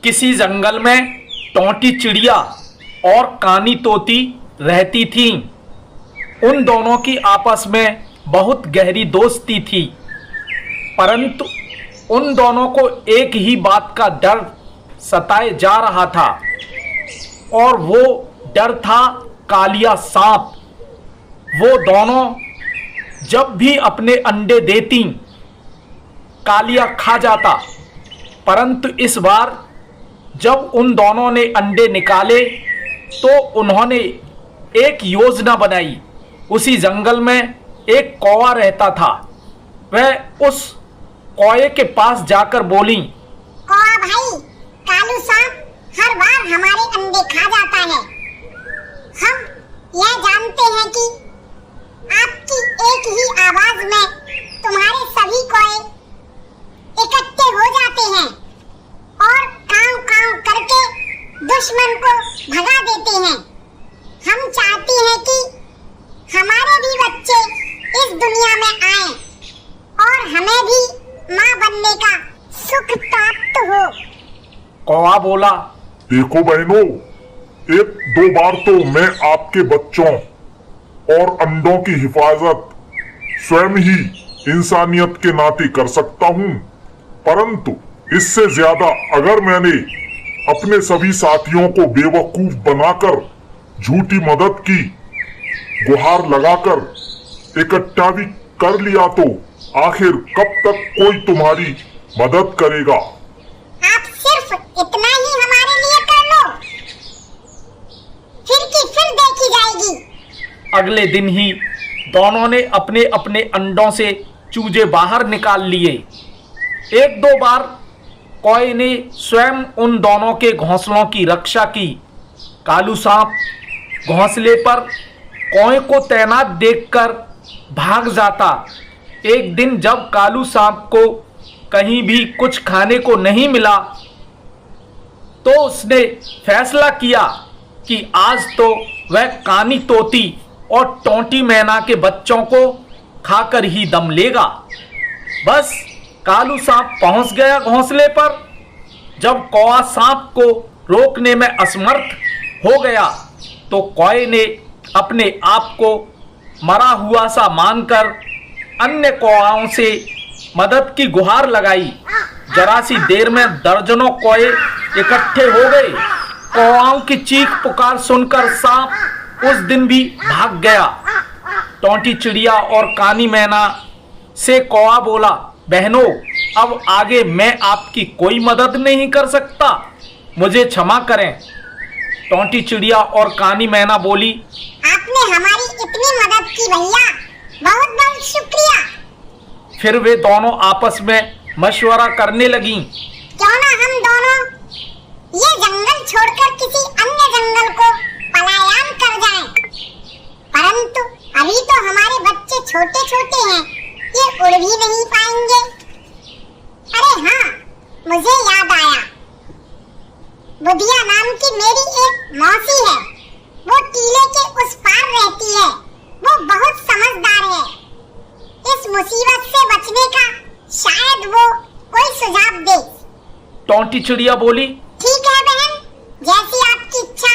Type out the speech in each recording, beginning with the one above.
किसी जंगल में टोंटी चिड़िया और कानी तोती रहती थीं। उन दोनों की आपस में बहुत गहरी दोस्ती थी, परंतु उन दोनों को एक ही बात का डर सताए जा रहा था और वो डर था कालिया सांप। वो दोनों जब भी अपने अंडे देती, कालिया खा जाता, परंतु इस बार जब उन दोनों ने अंडे निकाले तो उन्होंने एक योजना बनाई। उसी जंगल में एक कौवा रहता था। वह उस कौवे के पास जाकर बोली, कौवा भाई, कालू सांप हर बार हमारे अंडे खा जाता है। हम यह जानते हैं कि आपकी एक ही आवाज में तुम्हारे सभी कौवे इकट्ठे हो जाते हैं और काव काव करके दुश्मन को भगा देते हैं। हम चाहते हैं कि हमारे भी बच्चे इस दुनिया में आएं और हमें भी माँ बनने का सुख प्राप्त हो। कौवा बोला, देखो बहनों, एक दो बार तो मैं आपके बच्चों और अंडों की हिफाजत स्वयं ही इंसानियत के नाते कर सकता हूँ, परंतु इससे ज्यादा अगर मैंने अपने सभी साथियों को बेवकूफ बनाकर झूठी मदद की गुहार लगाकर इकट्ठा भी कर लिया तो आखिर कब तक कोई तुम्हारी मदद करेगा। आप सिर्फ इतना ही हमारे लिए कर लो, फिर की फिर देखी जाएगी। अगले दिन ही दोनों ने अपने अपने अंडों से चूजे बाहर निकाल लिए। एक दो बार कौवे ने स्वयं उन दोनों के घोंसलों की रक्षा की। कालू सांप घोंसले पर कौवे को तैनात देखकर भाग जाता। एक दिन जब कालू सांप को कहीं भी कुछ खाने को नहीं मिला तो उसने फैसला किया कि आज तो वह कानी तोती और टोंटी मैना के बच्चों को खाकर ही दम लेगा। बस कालू सांप पहुंच गया घोंसले पर। जब कौवा सांप को रोकने में असमर्थ हो गया तो कौवे ने अपने आप को मरा हुआ सा मानकर अन्य कौवाओं से मदद की गुहार लगाई। जरा सी देर में दर्जनों कौवे इकट्ठे हो गए। कौवाओं की चीख पुकार सुनकर सांप उस दिन भी भाग गया। टोंटी चिड़िया और कानी मैना से कौवा बोला, बहनों, अब आगे मैं आपकी कोई मदद नहीं कर सकता, मुझे क्षमा करें। टोंटी चिड़िया और कानी मैना बोली, आपने हमारी इतनी मदद की भैया, बहुत बहुत शुक्रिया। फिर वे दोनों आपस में मशवरा करने लगीं। क्यों ना हम दोनों ये जंगल छोड़कर किसी अन्य जंगल को पलायन कर जाएं। परंतु अभी तो हमारे बच्चे छोटे छोटे हैं, ये उड़ भी नहीं पाएंगे। अरे हाँ, मुझे याद आया, बुधिया नाम की मेरी एक मौसी है। वो टीले के उस पार रहती है। वो बहुत समझदार है। इस मुसीबत से बचने का शायद वो कोई सुझाव दे। टोंटी चिड़िया बोली, ठीक है बहन, जैसी आपकी इच्छा,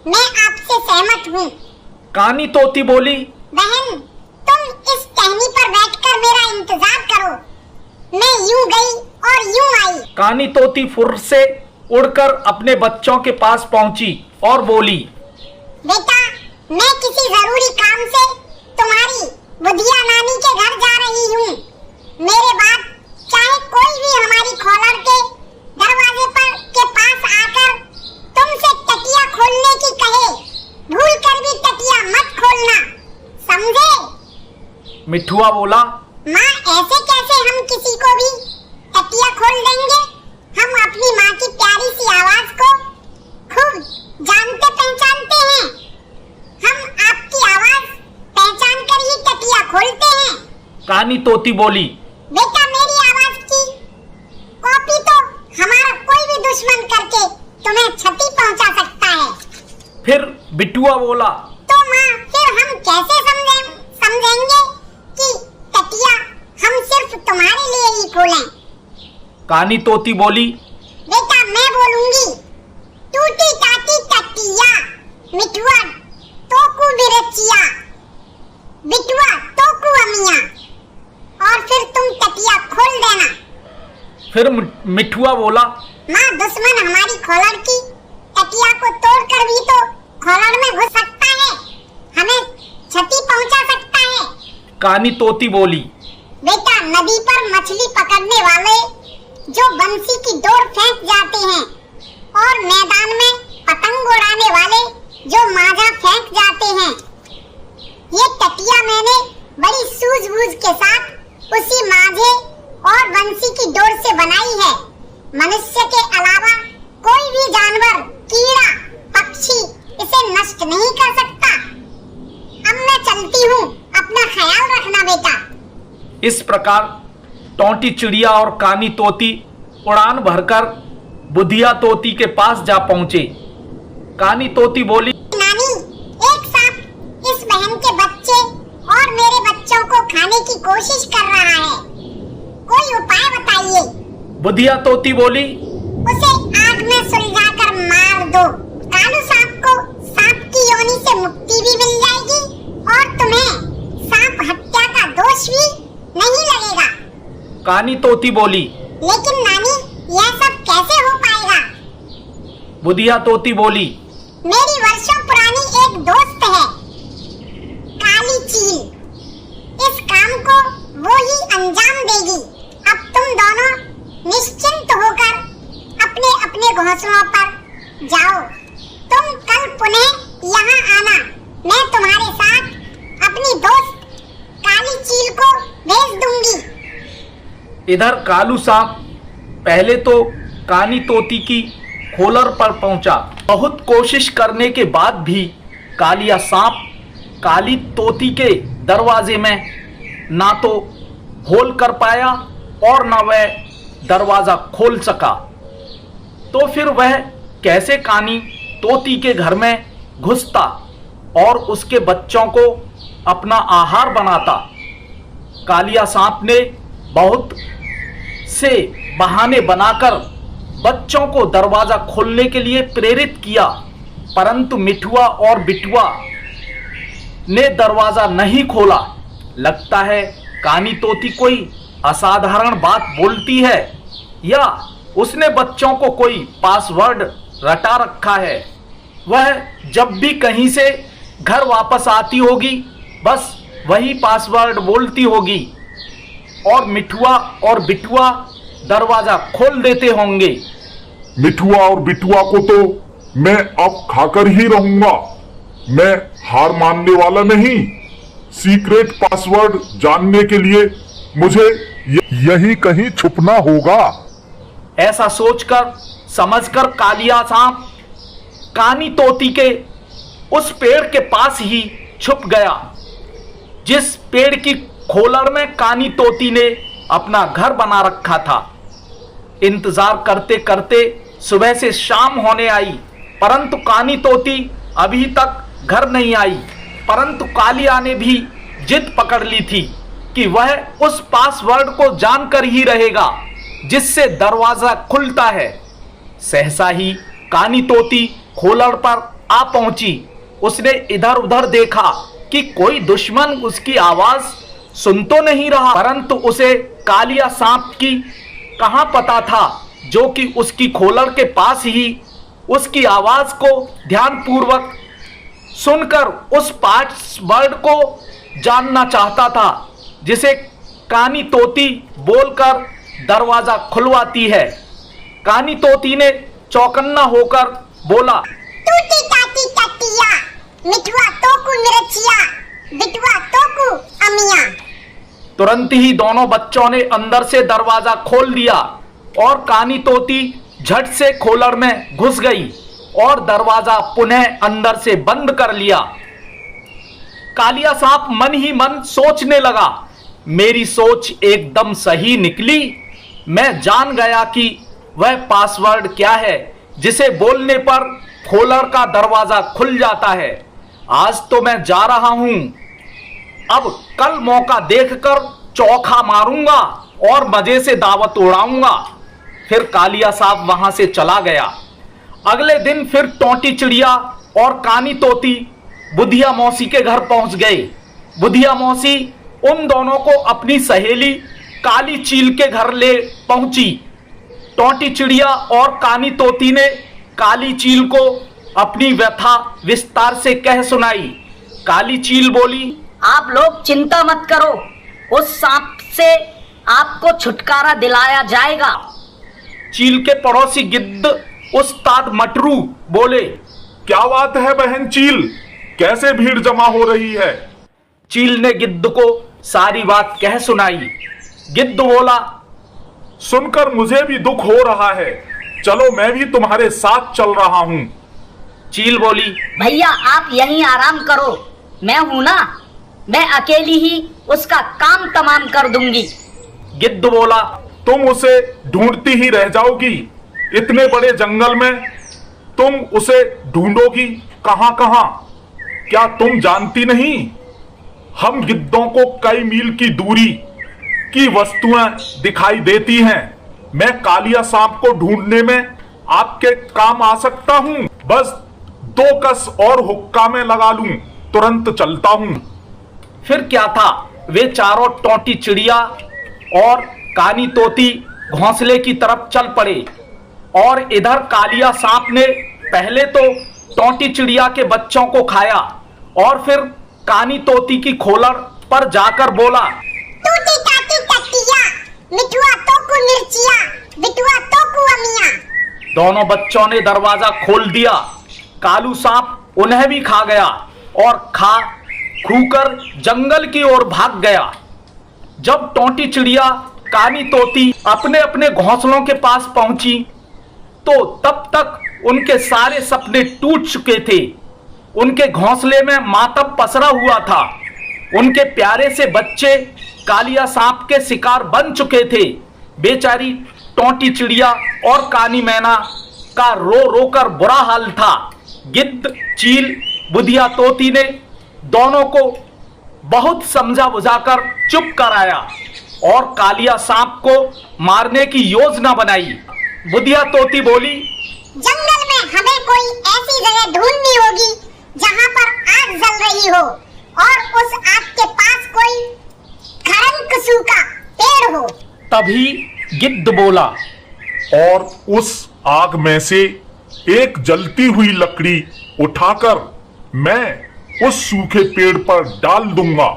मैं आपसे सहमत हूँ। कानी तोती बोली, बहन, तुम इस टहनी पर बैठकर मेरा इंतजार करो। मैं यूं गई और यूं आई। कानी तोती फुर्र से उड़कर अपने बच्चों के पास पहुंची और बोली, बेटा, मैं किसी जरूरी काम से तुम्हारी बुधिया नानी के घर जा रही हूँ। मेरे बाद चाहे कोई भी हमारी खोलर के दरवाजे पर के पास आकर तुमसे टटिया खोलने की कहे, भूल कर भी टटिया मत खोलना, समझे? मिठुआ बोला, माँ, ऐसे कैसे हम किसी को भी टटिया खोल देंगे? हम अपनी माँ की प्यारी सी आवाज को खूब जानते पहचानते हैं। हम आपकी आवाज पहचान कर ही टटिया खोलते हैं। कानी तोती बोली, बेटा, मेरी आवाज की कॉपी तो हमारा कोई भी दुश्मन करके तुम्हें क्षति पहुंचा सकता है। फिर बिटुआ बोला, तो माँ, फिर हम कैसे समझेंगे कि टटिया हम सिर्फ तुम्हारे लिए ही खोलें? कानी तोती बोली, बेटा, मैं बोलूंगी। टूटी टाटी टटिया, मिठुआ तोकू बिरचिया, बिटुआ तोकू अमिया, और फिर तुम टटिया खोल देना। फिर मिठुआ बोला, माँ दुश्मन हमारी खोलड़ की टटिया को तोड़कर भी तो खोलड़ में घुस सकता है, हमें क्षति पहुंचा सकता है। कानी तोती बोली, बेटा नदी पर मछली पकड़ने वाले जो बंसी की डोर फेंक जाते हैं और मैदान में पतंग उड़ाने वाले जो माजा फेंक जाते हैं, ये टटिया मैंने बड़ी सूझबूझ के साथ उसी माजे और बंसी की डोर से बनाई है। मनुष्य के अलावा कोई भी जानवर, कीड़ा, पक्षी इसे नष्ट नहीं कर सकता। अब मैं चलती हूँ, अपना ख्याल रखना बेटा। इस प्रकार टोंटी चिड़िया और कानी तोती उड़ान भरकर बुधिया तोती के पास जा पहुंचे। कानी तोती बोली, नानी, एक सांप इस बहन के बच्चे और मेरे बच्चों को खाने की कोशिश कर रहा है, कोई उपाय बताइए। बुधिया तोती बोली, उसे आग में सुलझाकर मार दो, कालू सांप को सांप की योनि से मुक्ति भी मिल जाएगी और तुम्हें सांप हत्या का दोष भी नहीं लगेगा। कानी तोती बोली, लेकिन नानी, यह सब कैसे हो पाएगा? बुधिया तोती बोली, मेरी वर्षों पुरानी एक दोस्त है, काली चील। इस काम को वो ही अंजाम देगी। अब तुम दोनों निश्चिंत होकर अपने अपने घोंसलों पर जाओ। तुम कल पुनः यहाँ आना, मैं तुम्हारे साथ अपनी दोस्त काली चील को भेज दूंगी। इधर कालू सांप पहले तो कानी तोती की खोलर पर पहुंचा। बहुत कोशिश करने के बाद भी कालिया सांप काली तोती के दरवाजे में ना तो होल कर पाया और ना वह दरवाजा खोल सका। तो फिर वह कैसे कानी तोती के घर में घुसता और उसके बच्चों को अपना आहार बनाता। कालिया सांप ने बहुत से बहाने बनाकर बच्चों को दरवाजा खोलने के लिए प्रेरित किया, परंतु मिठुआ और बिटुआ ने दरवाजा नहीं खोला। लगता है कानी तोती कोई असाधारण बात बोलती है या उसने बच्चों को कोई पासवर्ड रटा रखा है। वह जब भी कहीं से घर वापस आती होगी बस वही पासवर्ड बोलती होगी और मिठुआ और बिटुआ दरवाजा खोल देते होंगे। मिठुआ और बिटुआ को तो मैं अब खाकर ही रहूंगा। मैं हार मानने वाला नहीं। सीक्रेट पासवर्ड जानने के लिए मुझे यही कहीं छुपना होगा। ऐसा सोचकर समझकर कालिया सांप कानी तोती के उस पेड़ के पास ही छुप गया जिस पेड़ की खोलड़ में कानी तोती ने अपना घर बना रखा था। इंतजार करते करते सुबह से शाम होने आई, परंतु कानी तोती अभी तक घर नहीं आई। परंतु कालिया ने भी जिद पकड़ ली थी कि वह उस पासवर्ड को जानकर ही रहेगा जिससे दरवाजा खुलता है। सहसा ही कानी तोती खोलड़ पर आ पहुंची। उसने इधर उधर देखा कि कोई दुश्मन उसकी आवाज सुन तो नहीं रहा, परंतु उसे कालिया सांप की कहां पता था जो कि उसकी खोलड़ के पास ही उसकी आवाज को ध्यानपूर्वक सुनकर उस पासवर्ड को जानना चाहता था जिसे कानी तोती बोलकर दरवाजा खुलवाती है। कानी तोती ने चौकन्ना होकर बोला, टूटी टाटी टटिया, मिठुआ तोकू मिर्चिया, बिटुआ तोकू अमिया। तुरंत ही दोनों बच्चों ने अंदर से दरवाजा खोल दिया और कानी तोती झट से खोलड़ में घुस गई और दरवाजा पुनः अंदर से बंद कर लिया। कालिया सांप मन ही मन सोचने लगा, मेरी सोच एकदम सही निकली। मैं जान गया कि वह पासवर्ड क्या है जिसे बोलने पर खोलड़ का दरवाजा खुल जाता है। आज तो मैं जा रहा हूं, अब कल मौका देखकर चौखा मारूंगा और मजे से दावत उड़ाऊंगा। फिर कालिया सांप वहां से चला गया। अगले दिन फिर टोंटी चिड़िया और कानी तोती बुधिया मौसी के घर पहुंच गए। बुधिया मौसी उन दोनों को अपनी सहेली काली चील के घर ले पहुंची। टोंटी चिड़िया और कानी तोती ने काली चील को अपनी व्यथा विस्तार से कह सुनाई। काली चील बोली, आप लोग चिंता मत करो, उस सांप से आपको छुटकारा दिलाया जाएगा। चील के पड़ोसी गिद्ध उस्ताद मटरू बोले, क्या बात है बहन चील, कैसे भीड़ जमा हो रही है? चील ने गिद्ध को सारी बात कह सुनाई। गिद्ध बोला, सुनकर मुझे भी दुख हो रहा है, चलो मैं भी तुम्हारे साथ चल रहा हूँ। चील बोली, भैया आप यहीं आराम करो, मैं हूं ना, मैं अकेली ही उसका काम तमाम कर दूंगी। गिद्ध बोला, तुम उसे ढूंढती ही रह जाओगी, इतने बड़े जंगल में तुम उसे ढूंढोगी कहां कहां? क्या तुम जानती नहीं, हम गिद्धों को कई मील की दूरी की वस्तुएं दिखाई देती हैं। मैं कालिया सांप को ढूंढने में आपके काम आ सकता हूं, बस 2 कस और हुक्का में लगा लूं, तुरंत चलता हूं। फिर क्या था, वे चारों टोंटी चिड़िया और कानी तोती घोंसले की तरफ चल पड़े। और इधर कालिया सांप ने पहले तो टोंटी चिड़िया के बच्चों को खाया और फिर कानी तोती की खोलर पर जाकर बोला, टूटी टाटी टट्टिया, मिठुआ तो कु मिर्चिया, बिटुआ तो कु अमिया। दोनों बच्चों ने दरवाजा खोल दिया। कालू सांप उन्हें भी खा गया और खूकर जंगल की ओर भाग गया। जब टोंटी चिड़िया कानी तोती अपने अपने घोंसलों के पास पहुंची तो तब तक उनके सारे सपने टूट चुके थे। उनके घोंसले में मातम पसरा हुआ था। उनके प्यारे से बच्चे कालिया सांप के शिकार बन चुके थे। बेचारी टोंटी चिड़िया और कानी मैना का रो रो कर बुरा हाल था। गिद्ध, चील, बुधिया तोती ने दोनों को बहुत समझा बुझाकर चुप कराया और कालिया सांप को मारने की योजना बनाई। बुधिया तोती बोली, जंगल में हमें कोई ऐसी जगह ढूंढनी होगी जहाँ पर आग जल रही हो और उस आग के पास कोई खरंकसू का पेड़ हो। तभी गिद्ध बोला, और उस आग में से एक जलती हुई लकड़ी उठाकर मैं उस सूखे पेड़ पर डाल दूंगा।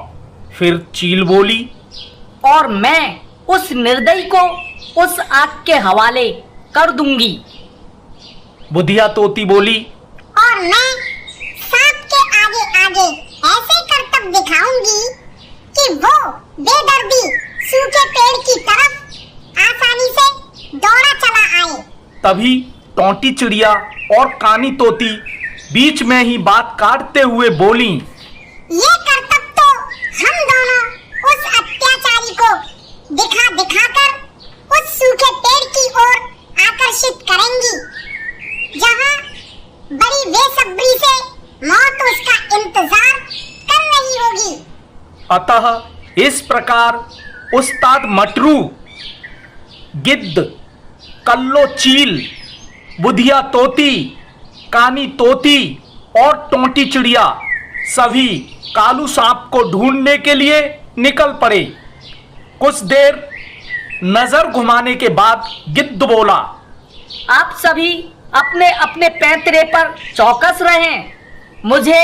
फिर चील बोली, और मैं उस निर्दयी को उस आग के हवाले कर दूंगी। बुधिया तोती बोली, और मैं सांप के आगे आगे ऐसे करतब दिखाऊंगी कि वो बेदर्दी सूखे पेड़ की तरफ आसानी से दौड़ा चला आए। तभी टोंटी चिड़िया और कानी तोती बीच में ही बात काटते हुए बोली, ये करतब तो हम दोनों उस अत्याचारी को दिखा दिखाकर उस सूखे पेड़ की ओर आकर्षित करेंगी जहाँ बड़ी बेसब्री से मौत उसका इंतजार कर रही होगी। अतः इस प्रकार उस्ताद मटरू, गिद्ध, कल्लो चील, बुधिया तोती, कानी तोती और टोंटी चिड़िया सभी कालू सांप को ढूंढने के लिए निकल पड़े। कुछ देर नजर घुमाने के बाद गिद्ध बोला, आप सभी अपने अपने पैतरे पर चौकस रहें। मुझे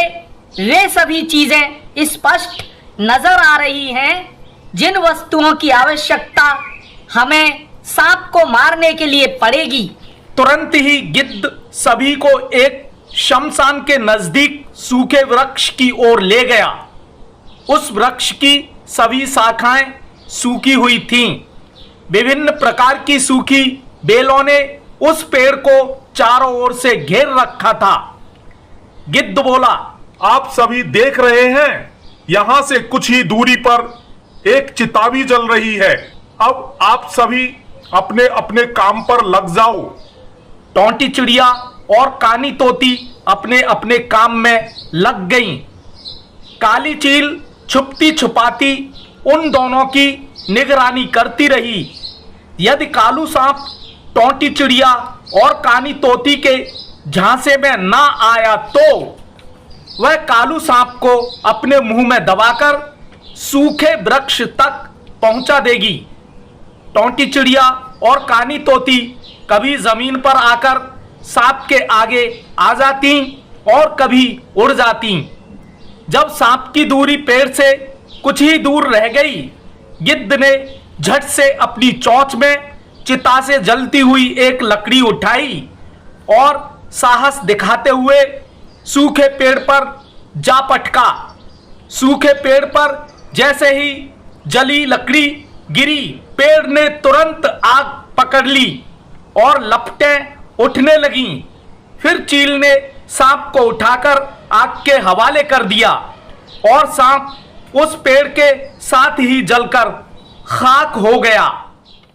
वे सभी चीजें स्पष्ट नजर आ रही हैं जिन वस्तुओं की आवश्यकता हमें सांप को मारने के लिए पड़ेगी। तुरंत ही गिद्ध सभी को एक शमशान के नजदीक सूखे वृक्ष की ओर ले गया। उस वृक्ष की सभी शाखाएं सूखी हुई थीं। विभिन्न प्रकार की सूखी बेलों ने उस पेड़ को चारों ओर से घेर रखा था। गिद्ध बोला, आप सभी देख रहे हैं, यहां से कुछ ही दूरी पर एक चिता भी जल रही है। अब आप सभी अपने अपने काम पर लग जाओ। टोंटी चिड़िया और कानी तोती अपने अपने काम में लग गईं। काली चील छुपती छुपाती उन दोनों की निगरानी करती रही। यदि कालू सांप टोंटी चिड़िया और कानी तोती के झांसे में ना आया तो वह कालू सांप को अपने मुंह में दबाकर सूखे वृक्ष तक पहुंचा देगी। टोंटी चिड़िया और कानी तोती कभी जमीन पर आकर सांप के आगे आ जाती और कभी उड़ जाती। जब सांप की दूरी पेड़ से कुछ ही दूर रह गई, गिद्ध ने झट से अपनी चोंच में चिता से जलती हुई एक लकड़ी उठाई और साहस दिखाते हुए सूखे पेड़ पर जा पटका। सूखे पेड़ पर जैसे ही जली लकड़ी गिरी, पेड़ ने तुरंत आग पकड़ ली और लपटें उठने लगीं। फिर चील ने सांप को उठाकर आग के हवाले कर दिया और सांप उस पेड़ के साथ ही जलकर खाक हो गया।